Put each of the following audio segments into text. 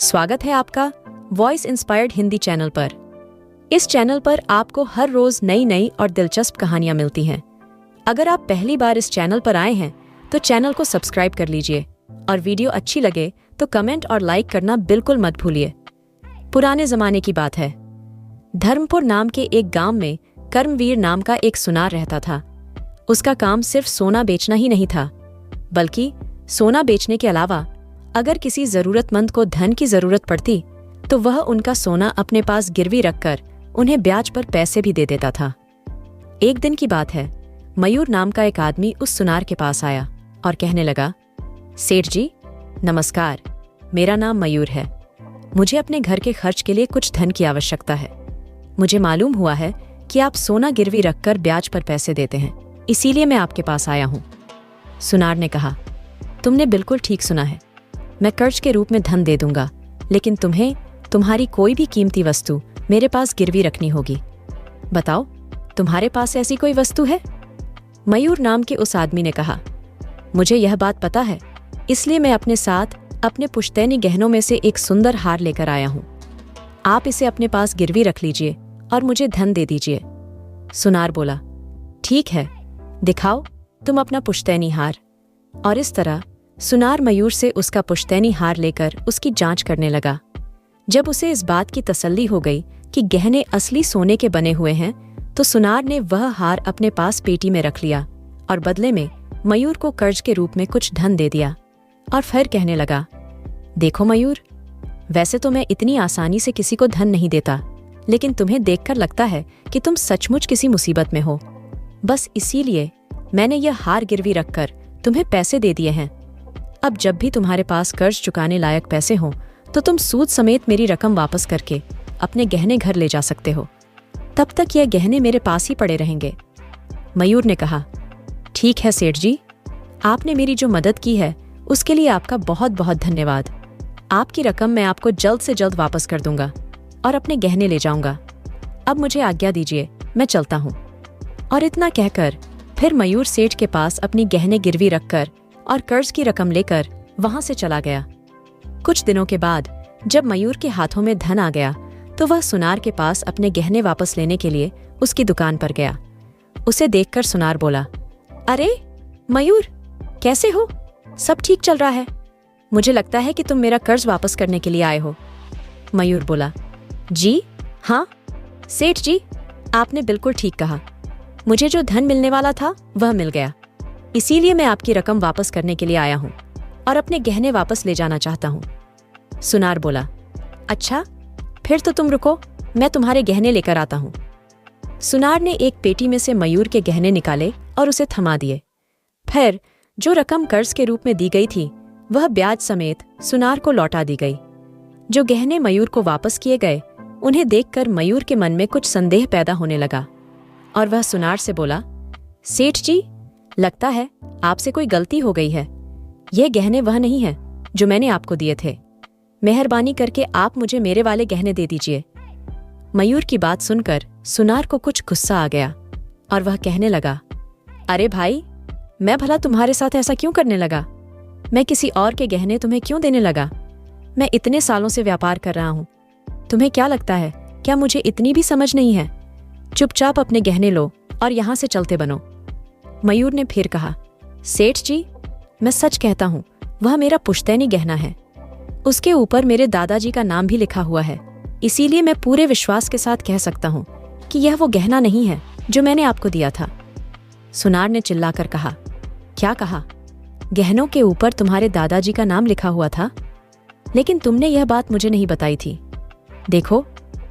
स्वागत है आपका वॉइस इंस्पायर्ड हिंदी चैनल पर। इस चैनल पर आपको हर रोज नई नई और दिलचस्प कहानियां मिलती हैं। अगर आप पहली बार इस चैनल पर आए हैं तो चैनल को सब्सक्राइब कर लीजिए और वीडियो अच्छी लगे तो कमेंट और लाइक करना बिल्कुल मत भूलिए। पुराने जमाने की बात है। धर्मपुर नाम के एक गांव में कर्मवीर नाम का एक सुनार रहता था। उसका काम सिर्फ सोना बेचना ही नहीं था, बल्कि सोना बेचने के अलावा अगर किसी जरूरतमंद को धन की जरूरत पड़ती तो वह उनका सोना अपने पास गिरवी रखकर उन्हें ब्याज पर पैसे भी दे देता था। एक दिन की बात है, मयूर नाम का एक आदमी उस सुनार के पास आया और कहने लगा, सेठ जी नमस्कार, मेरा नाम मयूर है। मुझे अपने घर के खर्च के लिए कुछ धन की आवश्यकता है। मुझे मालूम हुआ है कि आप सोना गिरवी रखकर ब्याज पर पैसे देते हैं, इसीलिए मैं आपके पास आया हूँ। सुनार ने कहा, तुमने बिल्कुल ठीक सुना है। मैं कर्ज के रूप में धन दे दूंगा, लेकिन तुम्हें तुम्हारी कोई भी कीमती वस्तु मेरे पास गिरवी रखनी होगी। बताओ, तुम्हारे पास ऐसी कोई वस्तु है? मयूर नाम के उस आदमी ने कहा, मुझे यह बात पता है, इसलिए मैं अपने साथ अपने पुश्तैनी गहनों में से एक सुंदर हार लेकर आया हूं। आप इसे अपने पास गिरवी रख लीजिए और मुझे धन दे दीजिए। सुनार बोला, ठीक है, दिखाओ तुम अपना पुश्तैनी हार। और इस तरह सुनार मयूर से उसका पुश्तैनी हार लेकर उसकी जांच करने लगा। जब उसे इस बात की तसल्ली हो गई कि गहने असली सोने के बने हुए हैं, तो सुनार ने वह हार अपने पास पेटी में रख लिया और बदले में मयूर को कर्ज के रूप में कुछ धन दे दिया। और फिर कहने लगा, देखो मयूर, वैसे तो मैं इतनी आसानी से किसी को धन नहीं देता, लेकिन तुम्हें देखकर लगता है कि तुम सचमुच किसी मुसीबत में हो। बस इसीलिए मैंने यह हार गिरवी रखकर तुम्हें पैसे दे दिए हैं। अब जब भी तुम्हारे पास कर्ज चुकाने लायक पैसे हों तो तुम सूद समेत मेरी रकम वापस करके अपने गहने घर ले जा सकते हो। तब तक यह गहने मेरे पास ही पड़े रहेंगे। मयूर ने कहा, ठीक है सेठ जी, आपने मेरी जो मदद की है उसके लिए आपका बहुत बहुत धन्यवाद। आपकी रकम मैं आपको जल्द से जल्द वापस कर दूंगा और अपने गहने ले जाऊंगा। अब मुझे आज्ञा दीजिए, मैं चलता हूँ। और इतना कहकर फिर मयूर सेठ के पास अपनी गहने गिरवी रखकर और कर्ज की रकम लेकर वहां से चला गया। कुछ दिनों के बाद जब मयूर के हाथों में धन आ गया तो वह सुनार के पास अपने गहने वापस लेने के लिए उसकी दुकान पर गया। उसे देखकर सुनार बोला, अरे मयूर, कैसे हो? सब ठीक चल रहा है? मुझे लगता है कि तुम मेरा कर्ज वापस करने के लिए आए हो। मयूर बोला, जी हाँ सेठ जी, आपने बिल्कुल ठीक कहा। मुझे जो धन मिलने वाला था वह मिल गया, इसीलिए मैं आपकी रकम वापस करने के लिए आया हूँ और अपने गहने वापस ले जाना चाहता हूँ। सुनार बोला, अच्छा, फिर तो तुम रुको, मैं तुम्हारे गहने लेकर आता हूँ। सुनार ने एक पेटी में से मयूर के गहने निकाले और उसे थमा दिए। फिर जो रकम कर्ज के रूप में दी गई थी वह ब्याज समेत सुनार को लौटा दी गई। जो गहने मयूर को वापस किए गए उन्हें देखकर मयूर के मन में कुछ संदेह पैदा होने लगा और वह सुनार से बोला, सेठ जी, लगता है आपसे कोई गलती हो गई है। यह गहने वह नहीं है जो मैंने आपको दिए थे। मेहरबानी करके आप मुझे मेरे वाले गहने दे दीजिए। मयूर की बात सुनकर सुनार को कुछ गुस्सा आ गया और वह कहने लगा, अरे भाई, मैं भला तुम्हारे साथ ऐसा क्यों करने लगा? मैं किसी और के गहने तुम्हें क्यों देने लगा? मैं इतने सालों से व्यापार कर रहा हूँ। तुम्हें क्या लगता है, क्या मुझे इतनी भी समझ नहीं है? चुपचाप अपने गहने लो और यहाँ से चलते बनो। मयूर ने फिर कहा, सेठ जी, मैं सच कहता हूँ, वह मेरा पुश्तैनी गहना है। उसके ऊपर मेरे दादाजी का नाम भी लिखा हुआ है, इसीलिए मैं पूरे विश्वास के साथ कह सकता हूँ कि यह वो गहना नहीं है जो मैंने आपको दिया था। सुनार ने चिल्लाकर कहा, क्या कहा? गहनों के ऊपर तुम्हारे दादाजी का नाम लिखा हुआ था? लेकिन तुमने यह बात मुझे नहीं बताई थी। देखो,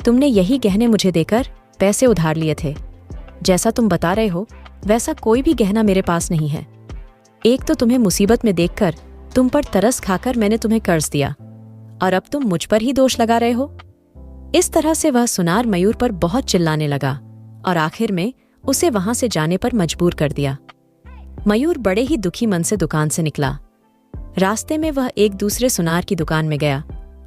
तुमने यही गहने मुझे देकर पैसे उधार लिए थे। जैसा तुम बता रहे हो वैसा कोई भी गहना मेरे पास नहीं है। एक तो तुम्हें मुसीबत में देखकर तुम पर तरस खाकर मैंने तुम्हें कर्ज दिया, और अब तुम मुझ पर ही दोष लगा रहे हो। इस तरह से वह सुनार मयूर पर बहुत चिल्लाने लगा और आखिर में उसे वहां से जाने पर मजबूर कर दिया। मयूर बड़े ही दुखी मन से दुकान से निकला। रास्ते में वह एक दूसरे सुनार की दुकान में गया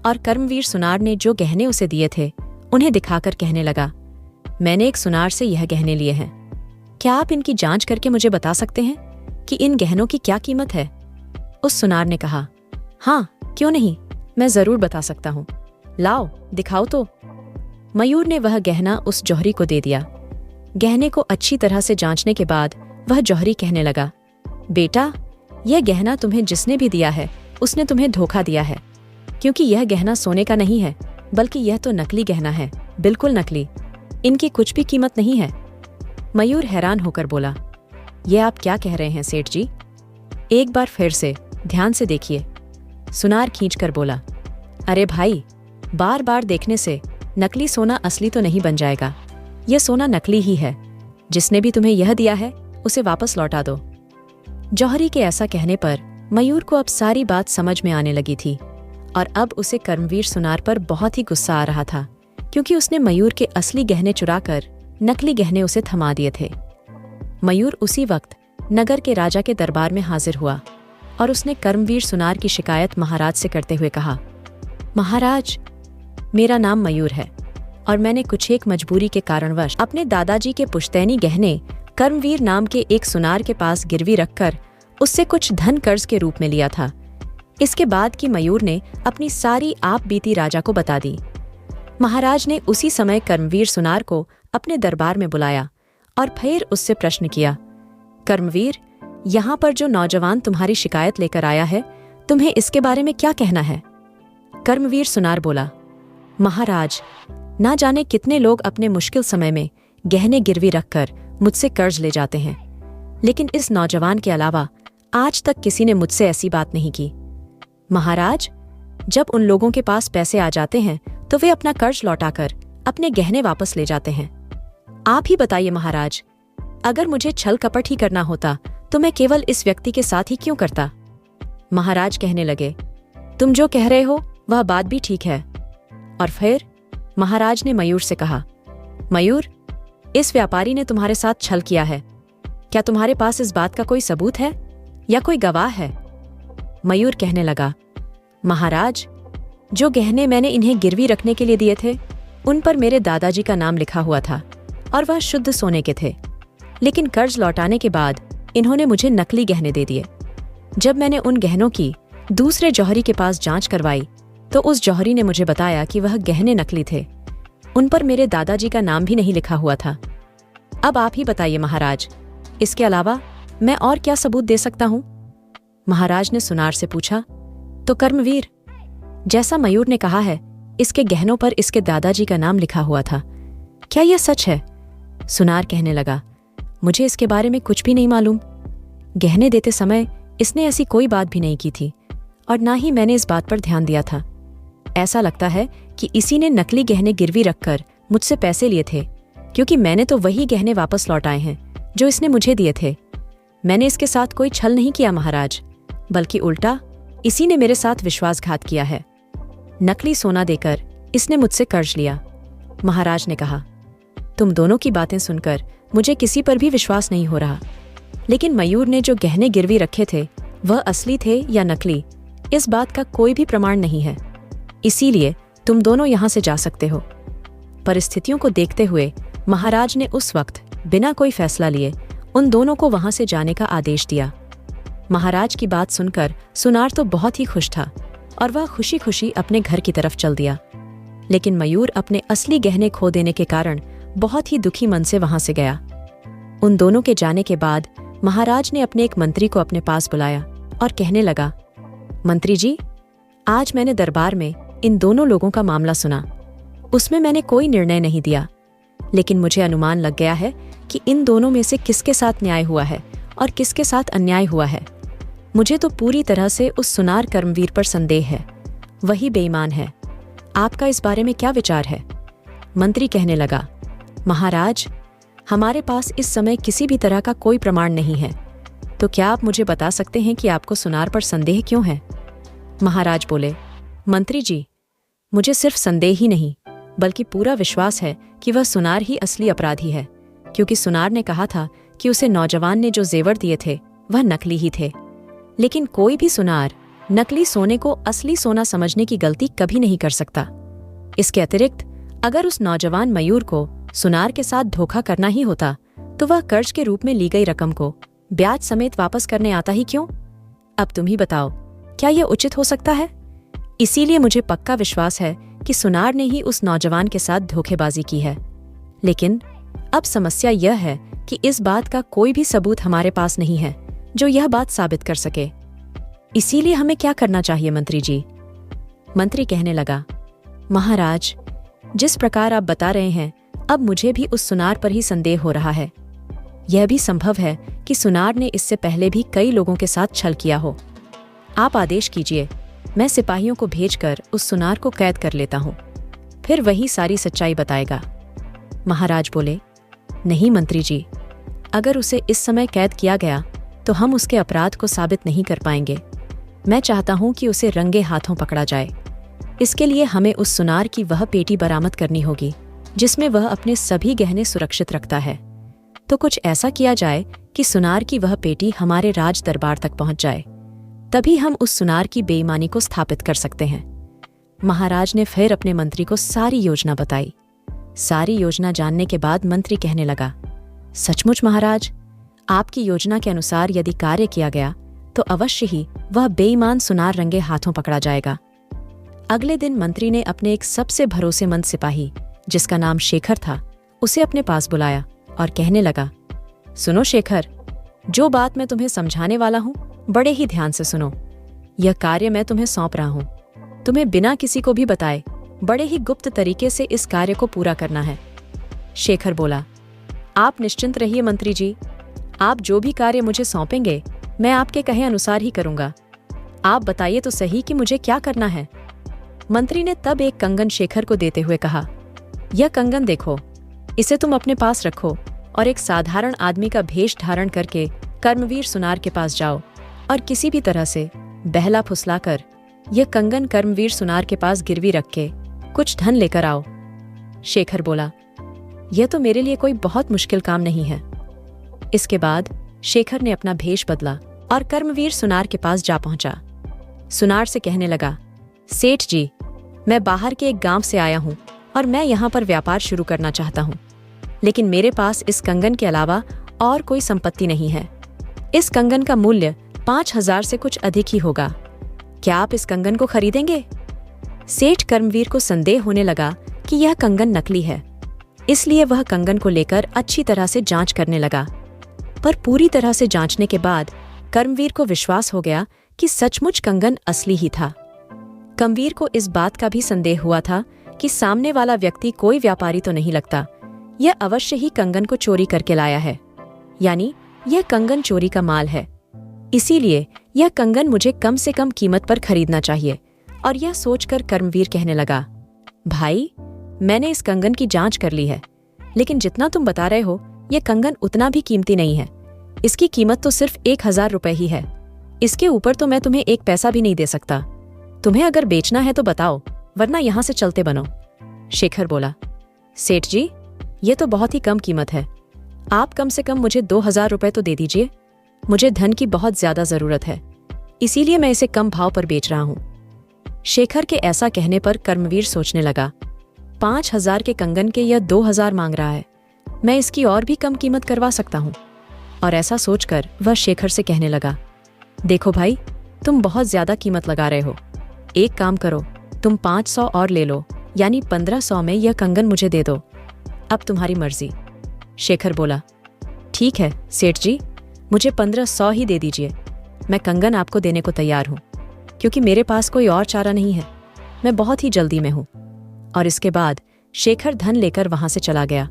और कर्मवीर सुनार ने जो गहने उसे दिए थे उन्हें दिखाकर कहने लगा, मैंने एक सुनार से यह गहने लिए हैं। क्या आप इनकी जांच करके मुझे बता सकते हैं कि इन गहनों की क्या कीमत है? उस सुनार ने कहा, हाँ क्यों नहीं, मैं जरूर बता सकता हूँ। लाओ, दिखाओ तो। मयूर ने वह गहना उस जौहरी को दे दिया। गहने को अच्छी तरह से जांचने के बाद वह जौहरी कहने लगा, बेटा, यह गहना तुम्हें जिसने भी दिया है उसने तुम्हें धोखा दिया है, क्योंकि यह गहना सोने का नहीं है, बल्कि यह तो नकली गहना है, बिल्कुल नकली। इनकी कुछ भी कीमत नहीं है। मयूर हैरान होकर बोला, यह आप क्या कह रहे हैं सेठ जी? एक बार फिर से ध्यान से देखिए। सुनार खींचकर बोला, अरे भाई, बार बार देखने से नकली सोना असली तो नहीं बन जाएगा। यह सोना नकली ही है। जिसने भी तुम्हें यह दिया है उसे वापस लौटा दो। जौहरी के ऐसा कहने पर मयूर को अब सारी बात समझ में आने लगी थी और अब उसे कर्मवीर सुनार पर बहुत ही गुस्सा आ रहा था, क्योंकि उसने मयूर के असली गहने चुराकर नकली गहने उसे थमा दिए थे। मयूर उसी वक्त नगर के राजा के दरबार में हाजिर हुआ और उसने कर्मवीर सुनार की शिकायत महाराज से करते हुए कहा, महाराज, मेरा नाम मयूर है और मैंने कुछ एक मजबूरी के कारणवश अपने दादाजी के पुश्तैनी गहने कर्मवीर नाम के एक सुनार के पास गिरवी रखकर उससे कुछ धन कर्ज के रूप में लिया था। इसके बाद की मयूर ने अपनी सारी आप बीती राजा को बता दी। महाराज ने उसी समय कर्मवीर सुनार को अपने दरबार में बुलाया और फिर उससे प्रश्न किया, कर्मवीर, यहाँ पर जो नौजवान तुम्हारी शिकायत लेकर आया है, तुम्हें इसके बारे में क्या कहना है? कर्मवीर सुनार बोला, महाराज, ना जाने कितने लोग अपने मुश्किल समय में गहने गिरवी रखकर मुझसे कर्ज ले जाते हैं, लेकिन इस नौजवान के अलावा आज तक किसी ने मुझसे ऐसी बात नहीं की। महाराज, जब उन लोगों के पास पैसे आ जाते हैं तो वे अपना कर्ज लौटाकर अपने गहने वापस ले जाते हैं। आप ही बताइए महाराज, अगर मुझे छल कपट ही करना होता तो मैं केवल इस व्यक्ति के साथ ही क्यों करता? महाराज कहने लगे, तुम जो कह रहे हो वह बात भी ठीक है। और फिर महाराज ने मयूर से कहा, मयूर, इस व्यापारी ने तुम्हारे साथ छल किया है। क्या तुम्हारे पास इस बात का कोई सबूत है या कोई गवाह है? मयूर कहने लगा, महाराज, जो गहने मैंने इन्हें गिरवी रखने के लिए दिए थे उन पर मेरे दादाजी का नाम लिखा हुआ था और वह शुद्ध सोने के थे, लेकिन कर्ज लौटाने के बाद इन्होंने मुझे नकली गहने दे दिए। जब मैंने उन गहनों की दूसरे जौहरी के पास जांच करवाई तो उस जौहरी ने मुझे बताया कि वह गहने नकली थे। उन पर मेरे दादाजी का नाम भी नहीं लिखा हुआ था। अब आप ही बताइए महाराज, इसके अलावा मैं और क्या सबूत दे सकता हूं? महाराज ने सुनार से पूछा, तो कर्मवीर, जैसा मयूर ने कहा है, इसके गहनों पर इसके दादाजी का नाम लिखा हुआ था। क्या यह सच है? सुनार कहने लगा, मुझे इसके बारे में कुछ भी नहीं मालूम। गहने देते समय इसने ऐसी कोई बात भी नहीं की थी और ना ही मैंने इस बात पर ध्यान दिया था। ऐसा लगता है कि इसी ने नकली गहने गिरवी रखकर मुझसे पैसे लिए थे, क्योंकि मैंने तो वही गहने वापस लौटाए हैं जो इसने मुझे दिए थे। मैंने इसके साथ कोई छल नहीं किया महाराज, बल्कि उल्टा इसी ने मेरे साथ विश्वासघात किया है। नकली सोना देकर इसने मुझसे कर्ज लिया। महाराज ने कहा, तुम दोनों की बातें सुनकर मुझे किसी पर भी विश्वास नहीं हो रहा, लेकिन मयूर ने जो गहने गिरवी रखे थे वह असली थे या नकली, इस बात का कोई भी प्रमाण नहीं है। इसीलिए तुम दोनों यहां से जा सकते हो। परिस्थितियों को देखते हुए महाराज ने उस वक्त बिना कोई फैसला लिए उन दोनों को वहां से जाने का आदेश दिया। महाराज की बात सुनकर सुनार तो बहुत ही खुश था और वह खुशी खुशी अपने घर की तरफ चल दिया। लेकिन मयूर अपने असली गहने खो देने के कारण बहुत ही दुखी मन से वहां से गया। उन दोनों के जाने के बाद महाराज ने अपने एक मंत्री को अपने पास बुलाया और कहने लगा, मंत्री जी, आज मैंने दरबार में इन दोनों लोगों का मामला सुना। उसमें मैंने कोई निर्णय नहीं दिया, लेकिन मुझे अनुमान लग गया है कि इन दोनों में से किसके साथ न्याय हुआ है और किसके साथ अन्याय हुआ है। मुझे तो पूरी तरह से उस सुनार कर्मवीर पर संदेह है, वही बेईमान है। आपका इस बारे में क्या विचार है? मंत्री कहने लगा, महाराज, हमारे पास इस समय किसी भी तरह का कोई प्रमाण नहीं है, तो क्या आप मुझे बता सकते हैं कि आपको सुनार पर संदेह क्यों है? महाराज बोले, मंत्री जी, मुझे सिर्फ संदेह ही नहीं बल्कि पूरा विश्वास है कि वह सुनार ही असली अपराधी है, क्योंकि सुनार ने कहा था कि उसे नौजवान ने जो जेवर दिए थे वह नकली ही थे। लेकिन कोई भी सुनार नकली सोने को असली सोना समझने की गलती कभी नहीं कर सकता। इसके अतिरिक्त अगर उस नौजवान मयूर को सुनार के साथ धोखा करना ही होता तो वह कर्ज के रूप में ली गई रकम को ब्याज समेत वापस करने आता ही क्यों? अब तुम ही बताओ, क्या यह उचित हो सकता है? इसीलिए मुझे पक्का विश्वास है कि सुनार ने ही उस नौजवान के साथ धोखेबाजी की है। लेकिन अब समस्या यह है कि इस बात का कोई भी सबूत हमारे पास नहीं है जो यह बात साबित कर सके। इसीलिए हमें क्या करना चाहिए मंत्री जी? मंत्री कहने लगा, महाराज, जिस प्रकार आप बता रहे हैं, अब मुझे भी उस सुनार पर ही संदेह हो रहा है। यह भी संभव है कि सुनार ने इससे पहले भी कई लोगों के साथ छल किया हो। आप आदेश कीजिए, मैं सिपाहियों को भेजकर उस सुनार को कैद कर लेता हूँ, फिर वही सारी सच्चाई बताएगा। महाराज बोले, नहीं मंत्री जी, अगर उसे इस समय कैद किया गया तो हम उसके अपराध को साबित नहीं कर पाएंगे। मैं चाहता हूं कि उसे रंगे हाथों पकड़ा जाए। इसके लिए हमें उस सुनार की वह पेटी बरामद करनी होगी जिसमें वह अपने सभी गहने सुरक्षित रखता है। तो कुछ ऐसा किया जाए कि सुनार की वह पेटी हमारे राज दरबार तक पहुंच जाए, तभी हम उस सुनार की बेईमानी को स्थापित कर सकते हैं। महाराज ने फिर अपने मंत्री को सारी योजना बताई। सारी योजना जानने के बाद मंत्री कहने लगा, सचमुच महाराज, आपकी योजना के अनुसार यदि कार्य किया गया तो अवश्य ही वह बेईमान सुनार रंगे हाथों पकड़ा जाएगा। अगले दिन मंत्री ने अपने एक सबसे भरोसेमंद सिपाही, जिसका नाम शेखर था, उसे अपने पास बुलाया और कहने लगा, सुनो शेखर, जो बात मैं तुम्हें समझाने वाला हूं बड़े ही ध्यान से सुनो। यह कार्य मैं तुम्हें सौंप रहा हूं। तुम्हें बिना किसी को भी बताए बड़े ही गुप्त तरीके से इस कार्य को पूरा करना है। शेखर बोला, आप निश्चिंत रहिए मंत्री जी, आप जो भी कार्य मुझे सौंपेंगे मैं आपके कहे अनुसार ही करूंगा। आप बताइए तो सही कि मुझे क्या करना है। मंत्री ने तब एक कंगन शेखर को देते हुए कहा, यह कंगन देखो, इसे तुम अपने पास रखो और एक साधारण आदमी का भेष धारण करके कर्मवीर सुनार के पास जाओ और किसी भी तरह से बहला फुसलाकर यह कंगन कर्मवीर सुनार के पास गिरवी रख के कुछ धन लेकर आओ। शेखर बोला, यह तो मेरे लिए कोई बहुत मुश्किल काम नहीं है। इसके बाद शेखर ने अपना भेष बदला और कर्मवीर सुनार के पास जा पहुंचा। सुनार से कहने लगा, सेठ जी, मैं बाहर के एक गांव से आया हूं और मैं यहां पर व्यापार शुरू करना चाहता हूं, लेकिन मेरे पास इस कंगन के अलावा और कोई संपत्ति नहीं है। इस कंगन का मूल्य 5,000 से कुछ अधिक ही होगा। क्या आप इस कंगन को खरीदेंगे? सेठ कर्मवीर को संदेह होने लगा कि यह कंगन नकली है, इसलिए वह कंगन को लेकर अच्छी तरह से जांच करने लगा। पर पूरी तरह से जांचने के बाद कर्मवीर को विश्वास हो गया कि सचमुच कंगन असली ही था। कर्मवीर को इस बात का भी संदेह हुआ था कि सामने वाला व्यक्ति कोई व्यापारी तो नहीं लगता, यह अवश्य ही कंगन को चोरी करके लाया है, यानी यह कंगन चोरी का माल है। इसीलिए यह कंगन मुझे कम से कम कीमत पर खरीदना चाहिए। और यह सोचकर कर्मवीर कहने लगा, भाई, मैंने इस कंगन की जांच कर ली है, लेकिन जितना तुम बता रहे हो यह कंगन उतना भी कीमती नहीं है। इसकी कीमत तो सिर्फ 1,000 रुपए ही है। इसके ऊपर तो मैं तुम्हें एक पैसा भी नहीं दे सकता। तुम्हें अगर बेचना है तो बताओ, वरना यहां से चलते बनो। शेखर बोला, सेठ जी, ये तो बहुत ही कम कीमत है। आप कम से कम मुझे 2,000 रुपए तो दे दीजिए। मुझे धन की बहुत ज्यादा जरूरत है, इसीलिए मैं इसे कम भाव पर बेच रहा हूं। शेखर के ऐसा कहने पर कर्मवीर सोचने लगा, 5,000 के कंगन के यह 2,000 मांग रहा है, मैं इसकी और भी कम कीमत करवा सकता हूं। और ऐसा सोचकर वह शेखर से कहने लगा, देखो भाई, तुम बहुत ज्यादा कीमत लगा रहे हो। एक काम करो, तुम 500 और ले लो, यानी 1,500 में यह कंगन मुझे दे दो। अब तुम्हारी मर्जी। शेखर बोला, ठीक है सेठ जी, मुझे 1,500 ही दे दीजिए। मैं कंगन आपको देने को तैयार हूं, क्योंकि मेरे पास कोई और चारा नहीं है। मैं बहुत ही जल्दी में हूं। और इसके बाद शेखर धन लेकर वहां से चला गया।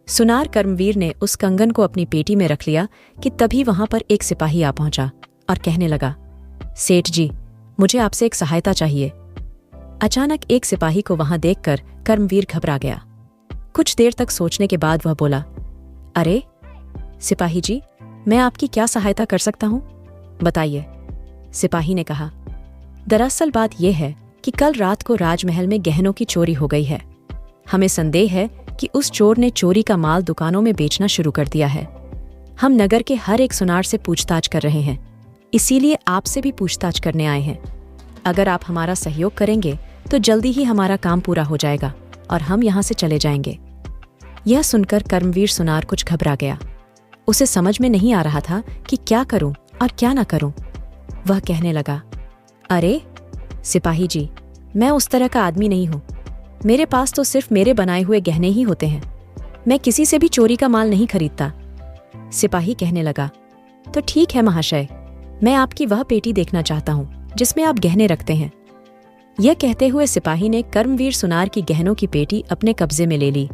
सुनार कर्मवीर ने उस कंगन को अपनी पेटी में रख लिया कि तभी वहां पर एक सिपाही आ पहुंचा और कहने लगा, सेठ जी, मुझे आपसे एक सहायता चाहिए। अचानक एक सिपाही को वहां देखकर कर्मवीर घबरा गया। कुछ देर तक सोचने के बाद वह बोला, अरे सिपाही जी, मैं आपकी क्या सहायता कर सकता हूं? बताइए। सिपाही ने कहा, दरअसल बात यह है कि कल रात को राजमहल में गहनों की चोरी हो गई है। हमें संदेह है कि उस चोर ने चोरी का माल दुकानों में बेचना शुरू कर दिया है। हम नगर के हर एक सुनार से पूछताछ कर रहे हैं, इसीलिए आपसे भी पूछताछ करने आए हैं। अगर आप हमारा सहयोग करेंगे तो जल्दी ही हमारा काम पूरा हो जाएगा और हम यहाँ से चले जाएंगे। यह सुनकर कर्मवीर सुनार कुछ घबरा गया। उसे समझ में नहीं आ रहा था कि क्या करूं और क्या ना करूं। वह कहने लगा, अरे सिपाही जी, मैं उस तरह का आदमी नहीं हूँ। मेरे पास तो सिर्फ मेरे बनाए हुए गहने ही होते हैं। मैं किसी से भी चोरी का माल नहीं खरीदता। सिपाही कहने लगा, तो ठीक है महाशय, मैं आपकी वह पेटी देखना चाहता हूँ जिसमें आप गहने रखते हैं। यह कहते हुए सिपाही ने कर्मवीर सुनार की गहनों की पेटी अपने कब्जे में ले ली।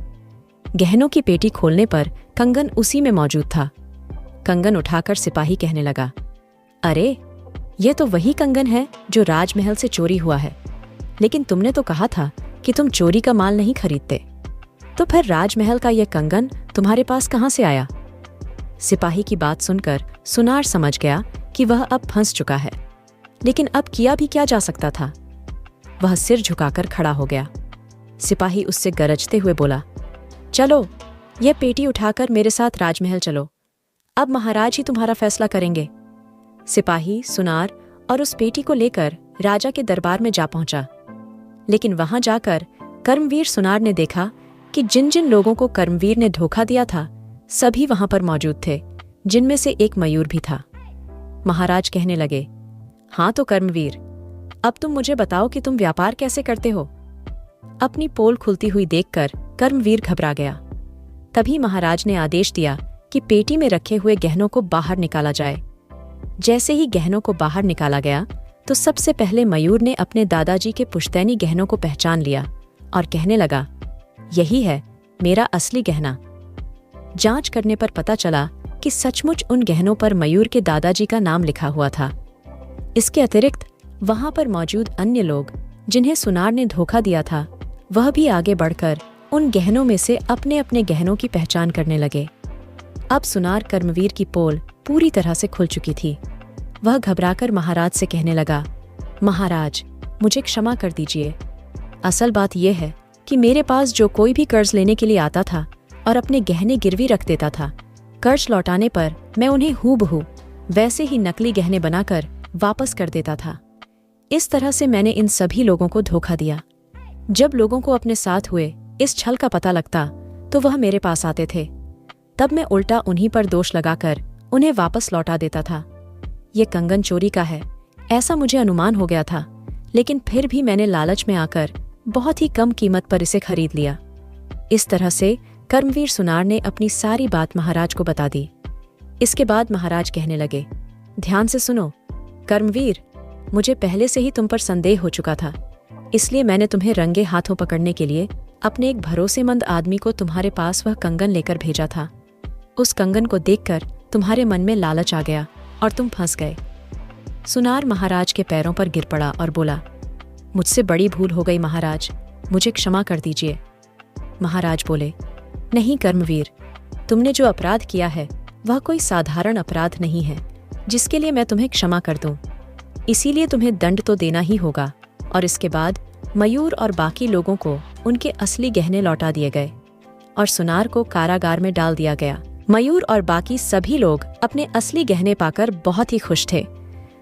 गहनों की पेटी खोलने पर कंगन उसी में मौजूद था। कंगन उठाकर सिपाही कहने लगा, अरे, यह तो वही कंगन है जो राजमहल से चोरी हुआ है। लेकिन तुमने तो कहा था कि तुम चोरी का माल नहीं खरीदते, तो फिर राजमहल का यह कंगन तुम्हारे पास कहाँ से आया? सिपाही की बात सुनकर सुनार समझ गया कि वह अब फंस चुका है, लेकिन अब किया भी क्या जा सकता था। वह सिर झुकाकर खड़ा हो गया। सिपाही उससे गरजते हुए बोला, चलो, यह पेटी उठाकर मेरे साथ राजमहल चलो। अब महाराज ही तुम्हारा फैसला करेंगे। सिपाही सुनार और उस पेटी को लेकर राजा के दरबार में जा पहुंचा। लेकिन वहां जाकर कर्मवीर सुनार ने देखा कि जिन जिन लोगों को कर्मवीर ने धोखा दिया था, सभी वहां पर मौजूद थे, जिनमें से एक मयूर भी था। महाराज कहने लगे, हाँ तो कर्मवीर, अब तुम मुझे बताओ कि तुम व्यापार कैसे करते हो? अपनी पोल खुलती हुई देखकर कर्मवीर घबरा गया। तभी महाराज ने आदेश दिया कि पेटी में रखे हुए गहनों को बाहर निकाला जाए। जैसे ही गहनों को बाहर निकाला गया तो सबसे पहले मयूर ने अपने दादाजी के पुश्तैनी गहनों को पहचान लिया और कहने लगा, यही है मेरा असली गहना। जांच करने पर पता चला कि सचमुच उन गहनों पर मयूर के दादाजी का नाम लिखा हुआ था। इसके अतिरिक्त वहां पर मौजूद अन्य लोग जिन्हें सुनार ने धोखा दिया था, वह भी आगे बढ़कर उन गहनों में से अपने अपने गहनों की पहचान करने लगे। अब सुनार कर्मवीर की पोल पूरी तरह से खुल चुकी थी। वह घबराकर महाराज से कहने लगा, महाराज, मुझे क्षमा कर दीजिए। असल बात यह है कि मेरे पास जो कोई भी कर्ज लेने के लिए आता था और अपने गहने गिरवी रख देता था, कर्ज लौटाने पर मैं उन्हें हूबहू वैसे ही नकली गहने बनाकर वापस कर देता था। इस तरह से मैंने इन सभी लोगों को धोखा दिया। जब लोगों को अपने साथ हुए इस छल का पता लगता तो वह मेरे पास आते थे। तब मैं उल्टा उन्हीं पर दोष लगाकर उन्हें वापस लौटा देता था। ये कंगन चोरी का है, ऐसा मुझे अनुमान हो गया था, लेकिन फिर भी मैंने लालच में आकर बहुत ही कम कीमत पर इसे खरीद लिया। इस तरह से कर्मवीर सुनार ने अपनी सारी बात महाराज को बता दी। इसके बाद महाराज कहने लगे, ध्यान से सुनो कर्मवीर, मुझे पहले से ही तुम पर संदेह हो चुका था, इसलिए मैंने तुम्हें रंगे हाथों पकड़ने के लिए अपने एक भरोसेमंद आदमी को तुम्हारे पास वह कंगन लेकर भेजा था। उस कंगन को देखकर तुम्हारे मन में लालच आ गया और तुम फंस गए। सुनार महाराज के पैरों पर गिर पड़ा और बोला, मुझसे बड़ी भूल हो गई महाराज, मुझे क्षमा कर दीजिए। महाराज बोले, नहीं कर्मवीर, तुमने जो अपराध किया है वह कोई साधारण अपराध नहीं है जिसके लिए मैं तुम्हें क्षमा कर दूं। इसीलिए तुम्हें दंड तो देना ही होगा। और इसके बाद मयूर और बाकी लोगों को उनके असली गहने लौटा दिए गए और सुनार को कारागार में डाल दिया गया। मयूर और बाकी सभी लोग अपने असली गहने पाकर बहुत ही खुश थे।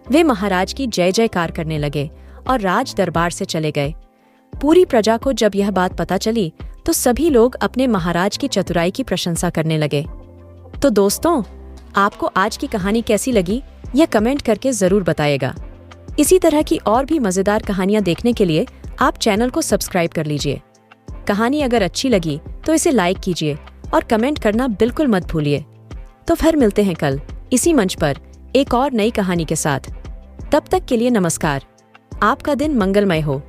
वे महाराज की जय जयकार करने लगे और राज दरबार से चले गए। पूरी प्रजा को जब यह बात पता चली तो सभी लोग अपने महाराज की चतुराई की प्रशंसा करने लगे। तो दोस्तों, आपको आज की कहानी कैसी लगी, यह कमेंट करके जरूर बताइएगा। इसी तरह की और भी मजेदार कहानियां देखने के लिए आप चैनल को सब्सक्राइब कर लीजिए। कहानी अगर अच्छी लगी तो इसे लाइक कीजिए और कमेंट करना बिल्कुल मत भूलिए। तो फिर मिलते हैं कल इसी मंच पर एक और नई कहानी के साथ। तब तक के लिए नमस्कार। आपका दिन मंगलमय हो।